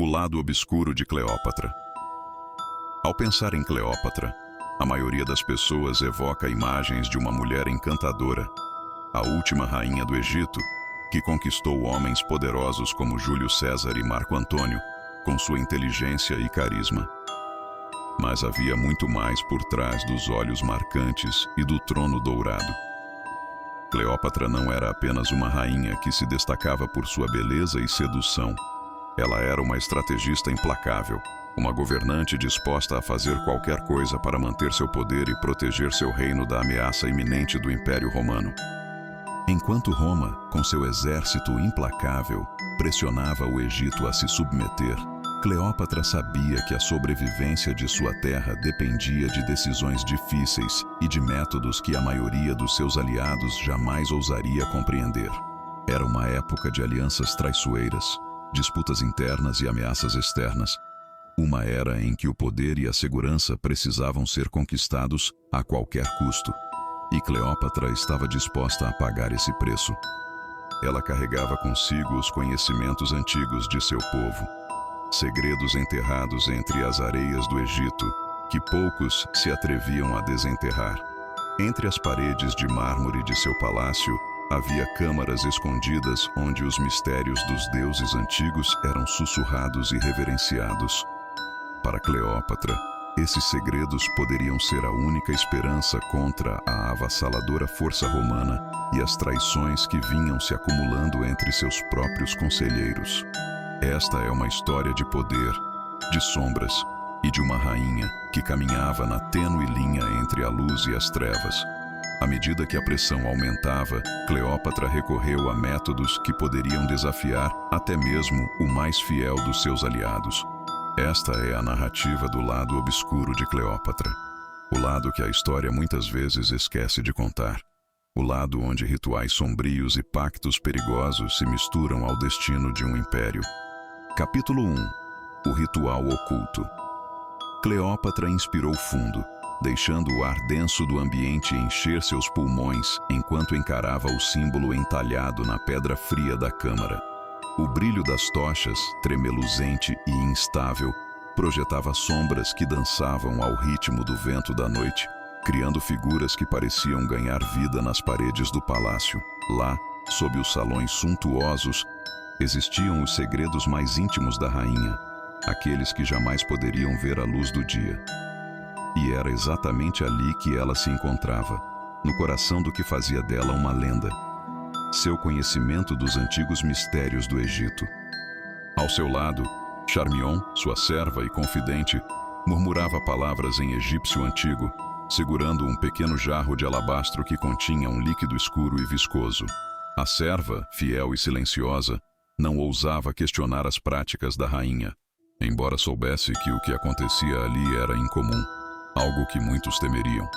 O lado obscuro de Cleópatra. Ao pensar em Cleópatra, a maioria das pessoas evoca imagens de uma mulher encantadora, a última rainha do Egito, que conquistou homens poderosos como Júlio César e Marco Antônio, com sua inteligência e carisma. Mas havia muito mais por trás dos olhos marcantes e do trono dourado. Cleópatra não era apenas uma rainha que se destacava por sua beleza e sedução. Ela era uma estrategista implacável, uma governante disposta a fazer qualquer coisa para manter seu poder e proteger seu reino da ameaça iminente do Império Romano. Enquanto Roma, com seu exército implacável, pressionava o Egito a se submeter, Cleópatra sabia que a sobrevivência de sua terra dependia de decisões difíceis e de métodos que a maioria dos seus aliados jamais ousaria compreender. Era uma época de alianças traiçoeiras, disputas internas e ameaças externas. Uma era em que o poder e a segurança precisavam ser conquistados a qualquer custo. E Cleópatra estava disposta a pagar esse preço. Ela carregava consigo os conhecimentos antigos de seu povo, segredos enterrados entre as areias do Egito, que poucos se atreviam a desenterrar. Entre as paredes de mármore de seu palácio, havia câmaras escondidas onde os mistérios dos deuses antigos eram sussurrados e reverenciados. Para Cleópatra, esses segredos poderiam ser a única esperança contra a avassaladora força romana e as traições que vinham se acumulando entre seus próprios conselheiros. Esta é uma história de poder, de sombras e de uma rainha que caminhava na tênue linha entre a luz e as trevas. À medida que a pressão aumentava, Cleópatra recorreu a métodos que poderiam desafiar até mesmo o mais fiel dos seus aliados. Esta é a narrativa do lado obscuro de Cleópatra. O lado que a história muitas vezes esquece de contar. O lado onde rituais sombrios e pactos perigosos se misturam ao destino de um império. Capítulo 1. O ritual oculto. Cleópatra inspirou fundo, deixando o ar denso do ambiente encher seus pulmões enquanto encarava o símbolo entalhado na pedra fria da câmara. O brilho das tochas, tremeluzente e instável, projetava sombras que dançavam ao ritmo do vento da noite, criando figuras que pareciam ganhar vida nas paredes do palácio. Lá, sob os salões suntuosos, existiam os segredos mais íntimos da rainha, aqueles que jamais poderiam ver a luz do dia. E era exatamente ali que ela se encontrava, no coração do que fazia dela uma lenda. Seu conhecimento dos antigos mistérios do Egito. Ao seu lado, Charmion, sua serva e confidente, murmurava palavras em egípcio antigo, segurando um pequeno jarro de alabastro que continha um líquido escuro e viscoso. A serva, fiel e silenciosa, não ousava questionar as práticas da rainha, embora soubesse que o que acontecia ali era incomum, algo que muitos temeriam.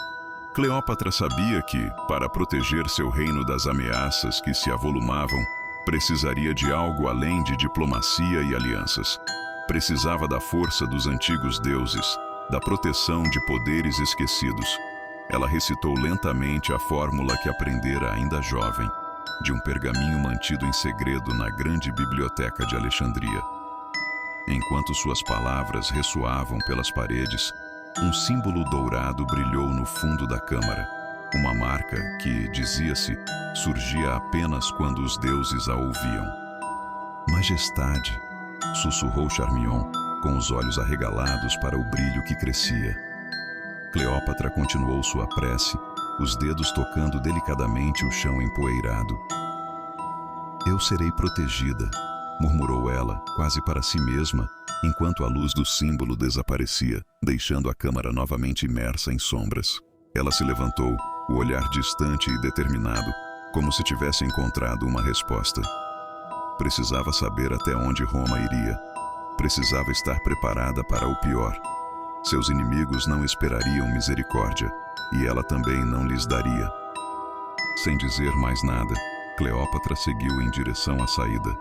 Cleópatra sabia que, para proteger seu reino das ameaças que se avolumavam, precisaria de algo além de diplomacia e alianças. Precisava da força dos antigos deuses, da proteção de poderes esquecidos. Ela recitou lentamente a fórmula que aprendera ainda jovem, de um pergaminho mantido em segredo na grande biblioteca de Alexandria. Enquanto suas palavras ressoavam pelas paredes, um símbolo dourado brilhou no fundo da câmara, uma marca que, dizia-se, surgia apenas quando os deuses a ouviam. Majestade, sussurrou Charmion, com os olhos arregalados para o brilho que crescia. Cleópatra continuou sua prece, os dedos tocando delicadamente o chão empoeirado. Eu serei protegida, murmurou ela, quase para si mesma, enquanto a luz do símbolo desaparecia, deixando a câmara novamente imersa em sombras. Ela se levantou, o olhar distante e determinado, como se tivesse encontrado uma resposta. Precisava saber até onde Roma iria. Precisava estar preparada para o pior. Seus inimigos não esperariam misericórdia, e ela também não lhes daria. Sem dizer mais nada, Cleópatra seguiu em direção à saída,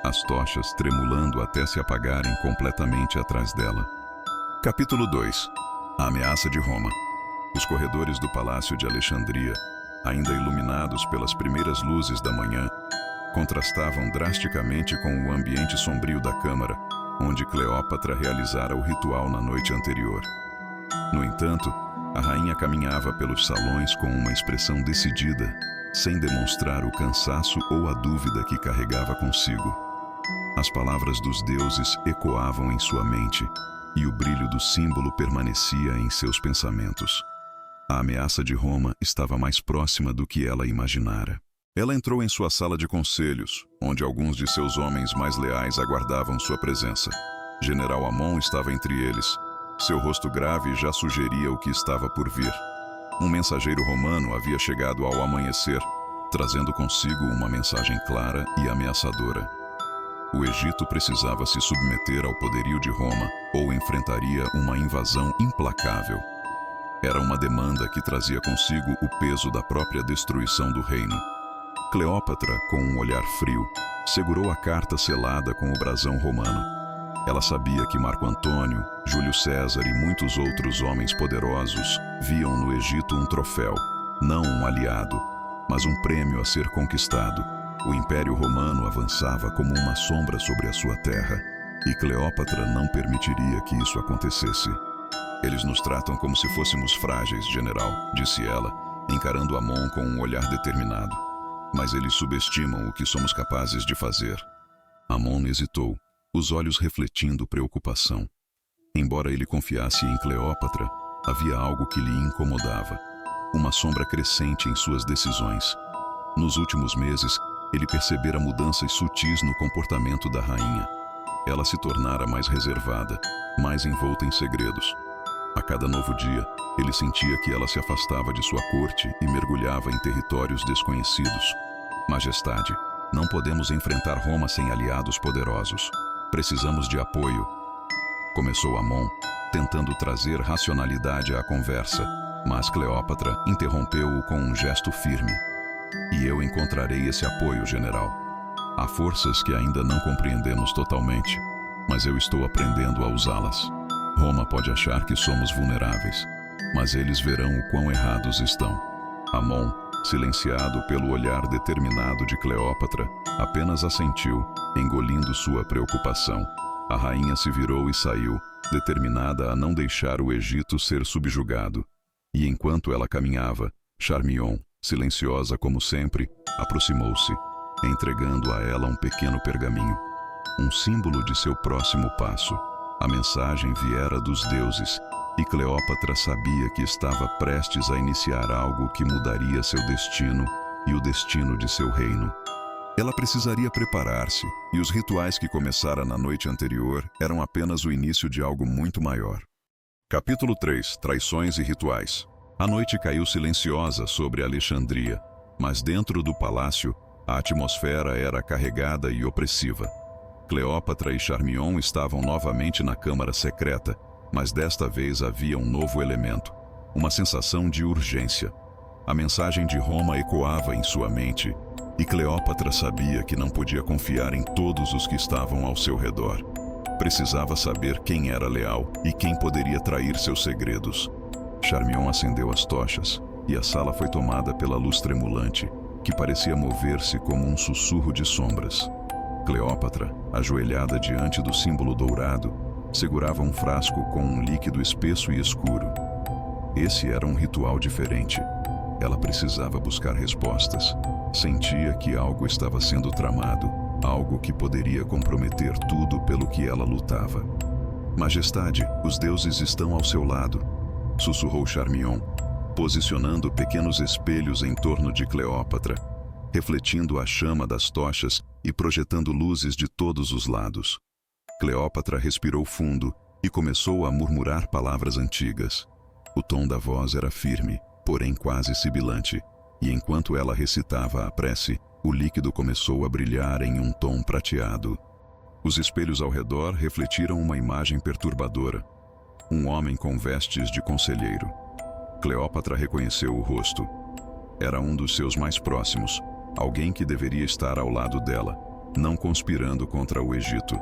as tochas tremulando até se apagarem completamente atrás dela. Capítulo 2. A ameaça de Roma. Os corredores do Palácio de Alexandria, ainda iluminados pelas primeiras luzes da manhã, contrastavam drasticamente com o ambiente sombrio da câmara, onde Cleópatra realizara o ritual na noite anterior. No entanto, a rainha caminhava pelos salões com uma expressão decidida, sem demonstrar o cansaço ou a dúvida que carregava consigo. As palavras dos deuses ecoavam em sua mente, e o brilho do símbolo permanecia em seus pensamentos. A ameaça de Roma estava mais próxima do que ela imaginara. Ela entrou em sua sala de conselhos, onde alguns de seus homens mais leais aguardavam sua presença. General Amon estava entre eles. Seu rosto grave já sugeria o que estava por vir. Um mensageiro romano havia chegado ao amanhecer, trazendo consigo uma mensagem clara e ameaçadora. O Egito precisava se submeter ao poderio de Roma ou enfrentaria uma invasão implacável. Era uma demanda que trazia consigo o peso da própria destruição do reino. Cleópatra, com um olhar frio, segurou a carta selada com o brasão romano. Ela sabia que Marco Antônio, Júlio César e muitos outros homens poderosos viam no Egito um troféu, não um aliado, mas um prêmio a ser conquistado. O Império Romano avançava como uma sombra sobre a sua terra, e Cleópatra não permitiria que isso acontecesse. Eles nos tratam como se fôssemos frágeis, general, disse ela, encarando Amon com um olhar determinado. Mas eles subestimam o que somos capazes de fazer. Amon hesitou, os olhos refletindo preocupação. Embora ele confiasse em Cleópatra, havia algo que lhe incomodava. Uma sombra crescente em suas decisões. Nos últimos meses, ele percebera mudanças sutis no comportamento da rainha. Ela se tornara mais reservada, mais envolta em segredos. A cada novo dia, ele sentia que ela se afastava de sua corte e mergulhava em territórios desconhecidos. Majestade, não podemos enfrentar Roma sem aliados poderosos. Precisamos de apoio. Começou Amon, tentando trazer racionalidade à conversa, mas Cleópatra interrompeu-o com um gesto firme. E eu encontrarei esse apoio, general. Há forças que ainda não compreendemos totalmente, mas eu estou aprendendo a usá-las. Roma pode achar que somos vulneráveis, mas eles verão o quão errados estão. Amon, silenciado pelo olhar determinado de Cleópatra, apenas assentiu, engolindo sua preocupação. A rainha se virou e saiu, determinada a não deixar o Egito ser subjugado. E enquanto ela caminhava, Charmion, silenciosa como sempre, aproximou-se, entregando a ela um pequeno pergaminho, um símbolo de seu próximo passo. A mensagem viera dos deuses, e Cleópatra sabia que estava prestes a iniciar algo que mudaria seu destino e o destino de seu reino. Ela precisaria preparar-se, e os rituais que começara na noite anterior eram apenas o início de algo muito maior. Capítulo 3. Traições e rituais. A noite caiu silenciosa sobre Alexandria, mas dentro do palácio, a atmosfera era carregada e opressiva. Cleópatra e Charmion estavam novamente na câmara secreta, mas desta vez havia um novo elemento, uma sensação de urgência. A mensagem de Roma ecoava em sua mente, e Cleópatra sabia que não podia confiar em todos os que estavam ao seu redor. Precisava saber quem era leal e quem poderia trair seus segredos. Charmion acendeu as tochas, e a sala foi tomada pela luz tremulante, que parecia mover-se como um sussurro de sombras. Cleópatra, ajoelhada diante do símbolo dourado, segurava um frasco com um líquido espesso e escuro. Esse era um ritual diferente. Ela precisava buscar respostas. Sentia que algo estava sendo tramado, algo que poderia comprometer tudo pelo que ela lutava. Majestade, os deuses estão ao seu lado, sussurrou Charmion, posicionando pequenos espelhos em torno de Cleópatra, refletindo a chama das tochas e projetando luzes de todos os lados. Cleópatra respirou fundo e começou a murmurar palavras antigas. O tom da voz era firme, porém quase sibilante, e enquanto ela recitava a prece, o líquido começou a brilhar em um tom prateado. Os espelhos ao redor refletiram uma imagem perturbadora. Um homem com vestes de conselheiro. Cleópatra reconheceu o rosto. Era um dos seus mais próximos, alguém que deveria estar ao lado dela, não conspirando contra o Egito.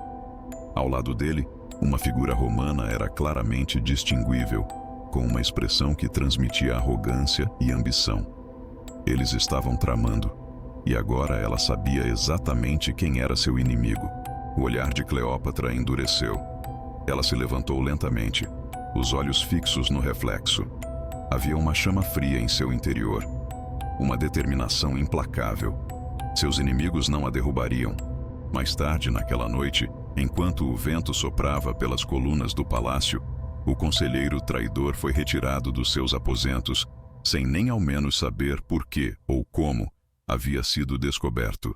Ao lado dele, uma figura romana era claramente distinguível, com uma expressão que transmitia arrogância e ambição. Eles estavam tramando, e agora ela sabia exatamente quem era seu inimigo. O olhar de Cleópatra endureceu. Ela se levantou lentamente, os olhos fixos no reflexo. Havia uma chama fria em seu interior, uma determinação implacável. Seus inimigos não a derrubariam. Mais tarde, naquela noite, enquanto o vento soprava pelas colunas do palácio, o conselheiro traidor foi retirado dos seus aposentos, sem nem ao menos saber por que ou como havia sido descoberto.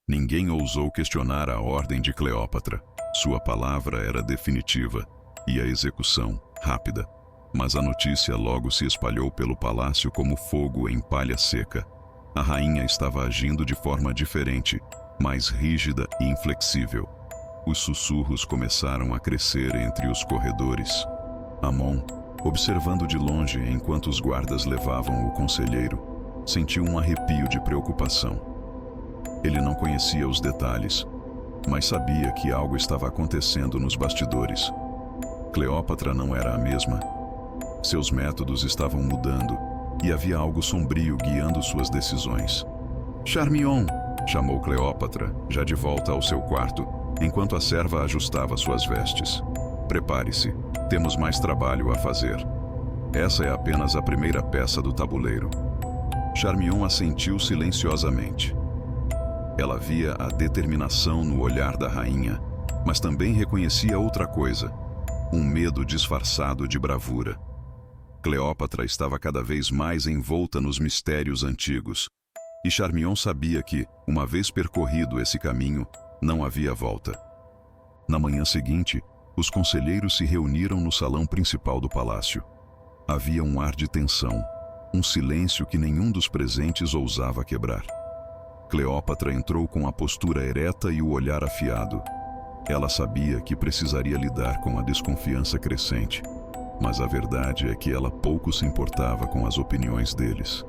Ninguém ousou questionar a ordem de Cleópatra. Sua palavra era definitiva e a execução rápida. Mas a notícia logo se espalhou pelo palácio como fogo em palha seca. A rainha estava agindo de forma diferente, mais rígida e inflexível. Os sussurros começaram a crescer entre os corredores. Amon, observando de longe enquanto os guardas levavam o conselheiro, sentiu um arrepio de preocupação. Ele não conhecia os detalhes, mas sabia que algo estava acontecendo nos bastidores. Cleópatra não era a mesma. Seus métodos estavam mudando e havia algo sombrio guiando suas decisões. "Charmion!" chamou Cleópatra, já de volta ao seu quarto, enquanto a serva ajustava suas vestes. "Prepare-se, temos mais trabalho a fazer. Essa é apenas a primeira peça do tabuleiro." Charmion assentiu silenciosamente. Ela via a determinação no olhar da rainha, mas também reconhecia outra coisa, um medo disfarçado de bravura. Cleópatra estava cada vez mais envolta nos mistérios antigos, e Charmion sabia que, uma vez percorrido esse caminho, não havia volta. Na manhã seguinte, os conselheiros se reuniram no salão principal do palácio. Havia um ar de tensão, um silêncio que nenhum dos presentes ousava quebrar. Cleópatra entrou com a postura ereta e o olhar afiado. Ela sabia que precisaria lidar com a desconfiança crescente, mas a verdade é que ela pouco se importava com as opiniões deles.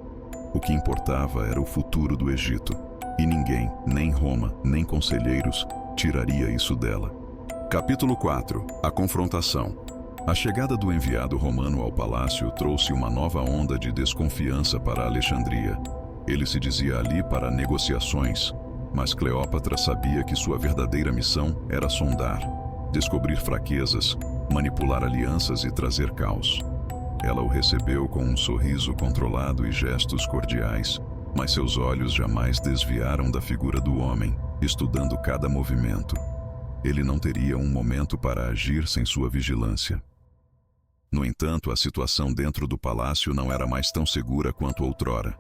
O que importava era o futuro do Egito, e ninguém, nem Roma, nem conselheiros, tiraria isso dela. Capítulo 4. A confrontação. A chegada do enviado romano ao palácio trouxe uma nova onda de desconfiança para Alexandria. Ele se dizia ali para negociações, mas Cleópatra sabia que sua verdadeira missão era sondar, descobrir fraquezas, manipular alianças e trazer caos. Ela o recebeu com um sorriso controlado e gestos cordiais, mas seus olhos jamais desviaram da figura do homem, estudando cada movimento. Ele não teria um momento para agir sem sua vigilância. No entanto, a situação dentro do palácio não era mais tão segura quanto outrora.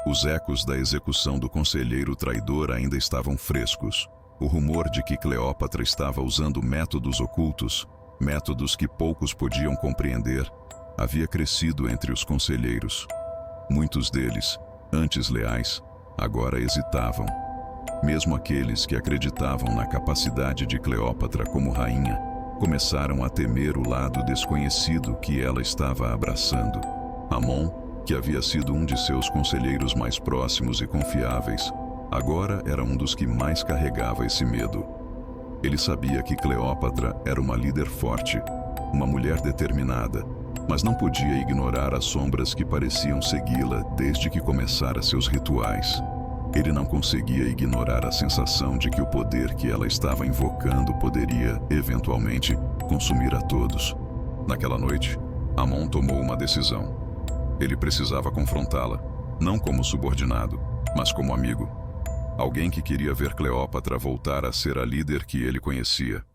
Os ecos da execução do conselheiro traidor ainda estavam frescos. O rumor de que Cleópatra estava usando métodos ocultos, métodos que poucos podiam compreender, havia crescido entre os conselheiros. Muitos deles, antes leais, agora hesitavam. Mesmo aqueles que acreditavam na capacidade de Cleópatra como rainha, começaram a temer o lado desconhecido que ela estava abraçando. Amon, que havia sido um de seus conselheiros mais próximos e confiáveis, agora era um dos que mais carregava esse medo. Ele sabia que Cleópatra era uma líder forte, uma mulher determinada, mas não podia ignorar as sombras que pareciam segui-la desde que começara seus rituais. Ele não conseguia ignorar a sensação de que o poder que ela estava invocando poderia, eventualmente, consumir a todos. Naquela noite, Amon tomou uma decisão. Ele precisava confrontá-la, não como subordinado, mas como amigo. Alguém que queria ver Cleópatra voltar a ser a líder que ele conhecia.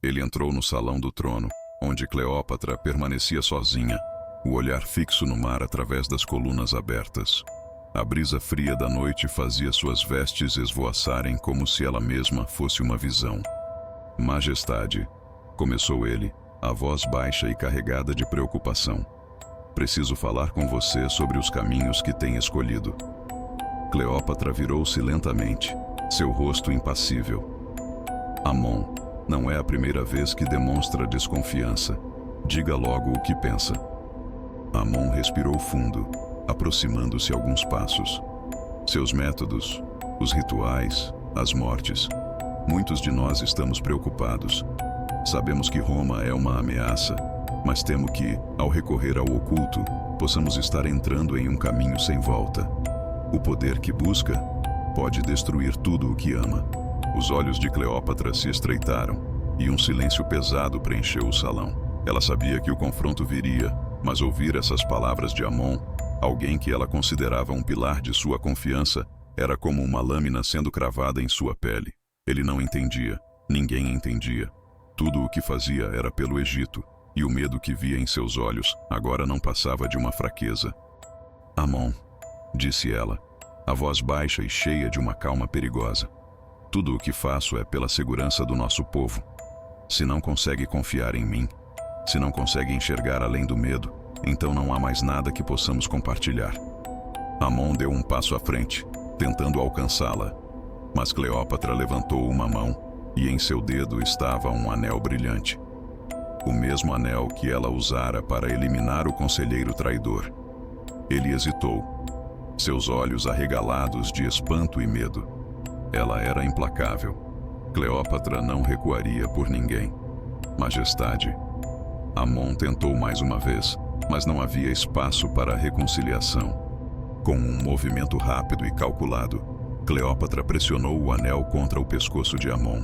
Ele entrou no salão do trono, onde Cleópatra permanecia sozinha, o olhar fixo no mar através das colunas abertas. A brisa fria da noite fazia suas vestes esvoaçarem como se ela mesma fosse uma visão. "Majestade", começou ele, a voz baixa e carregada de preocupação. "Preciso falar com você sobre os caminhos que tem escolhido." Cleópatra virou-se lentamente, seu rosto impassível. "Amon, não é a primeira vez que demonstra desconfiança. Diga logo o que pensa." Amon respirou fundo, aproximando-se alguns passos. Seus métodos, os rituais, as mortes. Muitos de nós estamos preocupados. Sabemos que Roma é uma ameaça, mas temo que, ao recorrer ao oculto, possamos estar entrando em um caminho sem volta. O poder que busca pode destruir tudo o que ama. Os olhos de Cleópatra se estreitaram, e um silêncio pesado preencheu o salão. Ela sabia que o confronto viria, mas ouvir essas palavras de Amon, alguém que ela considerava um pilar de sua confiança, era como uma lâmina sendo cravada em sua pele. Ele não entendia, ninguém entendia. Tudo o que fazia era pelo Egito, e o medo que via em seus olhos agora não passava de uma fraqueza. Amon, disse ela, a voz baixa e cheia de uma calma perigosa. Tudo o que faço é pela segurança do nosso povo. Se não consegue confiar em mim, se não consegue enxergar além do medo, então não há mais nada que possamos compartilhar. Amon deu um passo à frente, tentando alcançá-la, mas Cleópatra levantou uma mão e em seu dedo estava um anel brilhante. O mesmo anel que ela usara para eliminar o conselheiro traidor. Ele hesitou, seus olhos arregalados de espanto e medo. Ela era implacável. Cleópatra não recuaria por ninguém. Majestade. Amon tentou mais uma vez, mas não havia espaço para a reconciliação. Com um movimento rápido e calculado, Cleópatra pressionou o anel contra o pescoço de Amon,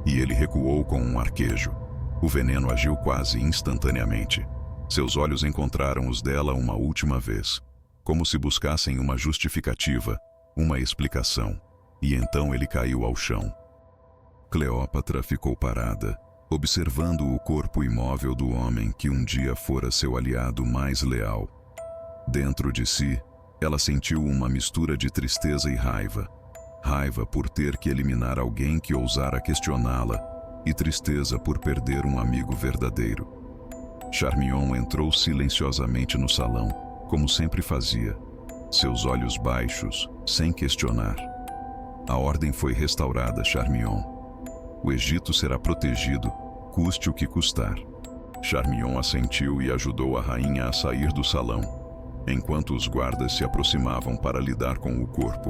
e ele recuou com um arquejo. O veneno agiu quase instantaneamente. Seus olhos encontraram os dela uma última vez, como se buscassem uma justificativa, uma explicação, e então ele caiu ao chão. Cleópatra ficou parada, observando o corpo imóvel do homem que um dia fora seu aliado mais leal. Dentro de si, ela sentiu uma mistura de tristeza e raiva. Raiva por ter que eliminar alguém que ousara questioná-la, e tristeza por perder um amigo verdadeiro. Charmion entrou silenciosamente no salão, como sempre fazia, seus olhos baixos, sem questionar. A ordem foi restaurada, Charmion. O Egito será protegido, custe o que custar. Charmion assentiu e ajudou a rainha a sair do salão, enquanto os guardas se aproximavam para lidar com o corpo.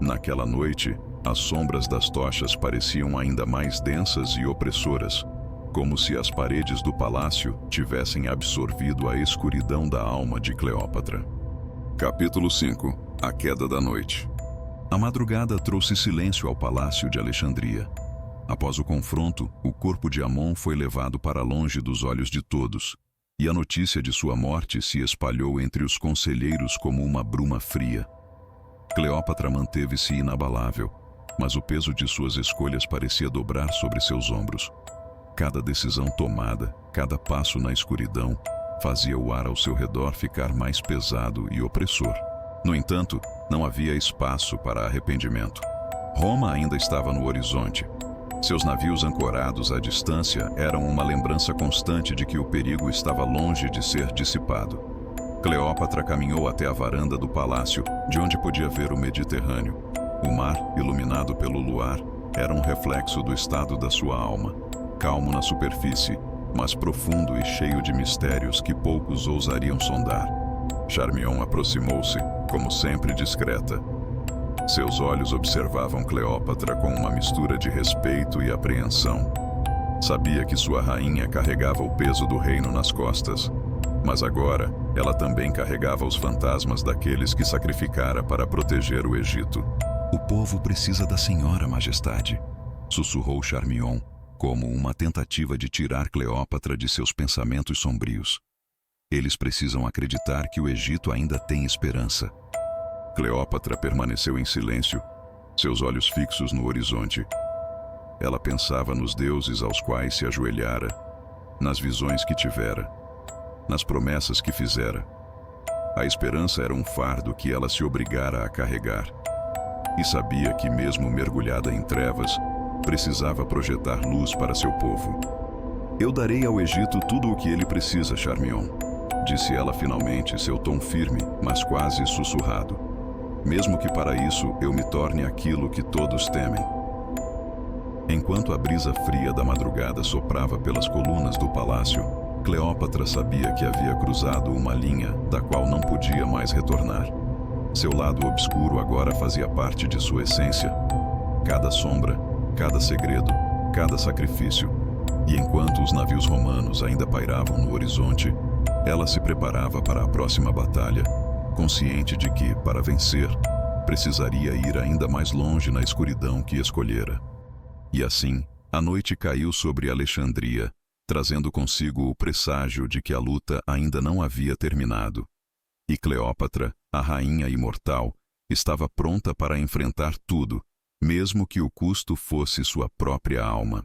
Naquela noite, as sombras das tochas pareciam ainda mais densas e opressoras, como se as paredes do palácio tivessem absorvido a escuridão da alma de Cleópatra. Capítulo 5. A queda da noite. A madrugada trouxe silêncio ao palácio de Alexandria. Após o confronto, o corpo de Amon foi levado para longe dos olhos de todos, e a notícia de sua morte se espalhou entre os conselheiros como uma bruma fria. Cleópatra manteve-se inabalável, mas o peso de suas escolhas parecia dobrar sobre seus ombros. Cada decisão tomada, cada passo na escuridão, fazia o ar ao seu redor ficar mais pesado e opressor. No entanto, não havia espaço para arrependimento. Roma ainda estava no horizonte. Seus navios ancorados à distância eram uma lembrança constante de que o perigo estava longe de ser dissipado. Cleópatra caminhou até a varanda do palácio, de onde podia ver o Mediterrâneo. O mar, iluminado pelo luar, era um reflexo do estado da sua alma, calmo na superfície, mas profundo e cheio de mistérios que poucos ousariam sondar. Charmion aproximou-se, como sempre discreta. Seus olhos observavam Cleópatra com uma mistura de respeito e apreensão. Sabia que sua rainha carregava o peso do reino nas costas, mas agora ela também carregava os fantasmas daqueles que sacrificara para proteger o Egito. "O povo precisa da senhora, majestade", sussurrou Charmion, como uma tentativa de tirar Cleópatra de seus pensamentos sombrios. "Eles precisam acreditar que o Egito ainda tem esperança." Cleópatra permaneceu em silêncio, seus olhos fixos no horizonte. Ela pensava nos deuses aos quais se ajoelhara, nas visões que tivera, nas promessas que fizera. A esperança era um fardo que ela se obrigara a carregar. E sabia que, mesmo mergulhada em trevas, precisava projetar luz para seu povo. "Eu darei ao Egito tudo o que ele precisa, Charmion", disse ela finalmente, seu tom firme, mas quase sussurrado. "Mesmo que para isso eu me torne aquilo que todos temem." Enquanto a brisa fria da madrugada soprava pelas colunas do palácio, Cleópatra sabia que havia cruzado uma linha da qual não podia mais retornar. Seu lado obscuro agora fazia parte de sua essência. Cada sombra, cada segredo, cada sacrifício. E enquanto os navios romanos ainda pairavam no horizonte, ela se preparava para a próxima batalha, consciente de que, para vencer, precisaria ir ainda mais longe na escuridão que escolhera. E assim, a noite caiu sobre Alexandria, trazendo consigo o presságio de que a luta ainda não havia terminado. E Cleópatra, a rainha imortal, estava pronta para enfrentar tudo, mesmo que o custo fosse sua própria alma.